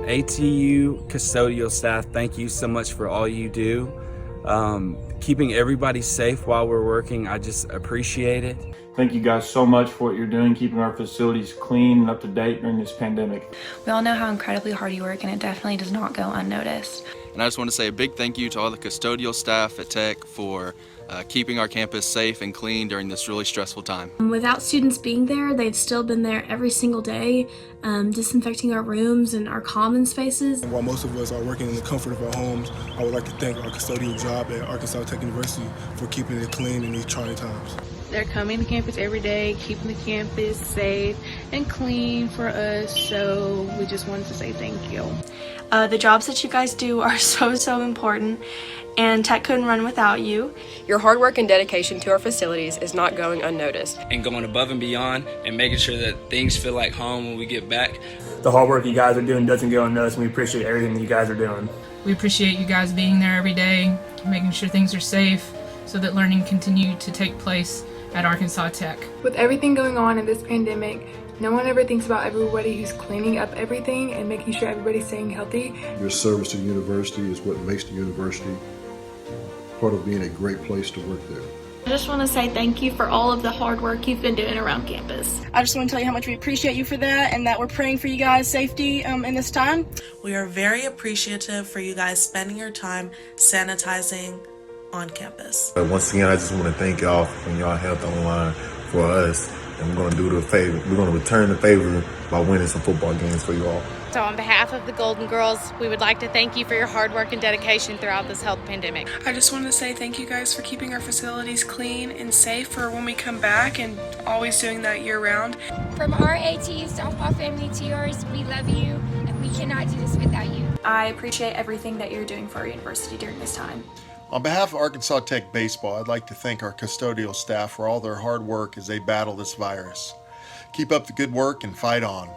ATU custodial staff, thank you so much for all you do. Keeping everybody safe while we're working, I just appreciate it. Thank you guys so much for what you're doing, keeping our facilities clean and up to date during this pandemic. We all know how incredibly hard you work, and it definitely does not go unnoticed. And I just want to say a big thank you to all the custodial staff at Tech for keeping our campus safe and clean during this really stressful time. Without students being there, they've still been there every single day, disinfecting our rooms and our common spaces. While most of us are working in the comfort of our homes, I would like to thank our custodial job at Arkansas Tech University for keeping it clean in these trying times. They're coming to campus every day, keeping the campus safe and clean for us, so we just wanted to say thank you. The jobs that you guys do are so important, and Tech couldn't run without you. Your hard work and dedication to our facilities is not going unnoticed. And going above and beyond and making sure that things feel like home when we get back. The hard work you guys are doing doesn't go unnoticed, and we appreciate everything that you guys are doing. We appreciate you guys being there every day, making sure things are safe so that learning can continue to take place at Arkansas Tech. With everything going on in this pandemic, no one ever thinks about everybody who's cleaning up everything and making sure everybody's staying healthy. Your service to the university is what makes the university part of being a great place to work there. I just want to say thank you for all of the hard work you've been doing around campus. I just want to tell you how much we appreciate you for that and that we're praying for you guys' safety in this time. We are very appreciative for you guys spending your time sanitizing on campus. Once again, I just want to thank y'all for putting y'all health on the line for us. And we're going to do the favor. We're going to return the favor by winning some football games for you all. So on behalf of the Golden Girls, we would like to thank you for your hard work and dedication throughout this health pandemic. I just want to say thank you guys for keeping our facilities clean and safe for when we come back, and always doing that year round. From our ATU softball family to yours, we love you and we cannot do this without you. I appreciate everything that you're doing for our university during this time. On behalf of Arkansas Tech Baseball, I'd like to thank our custodial staff for all their hard work as they battle this virus. Keep up the good work and fight on.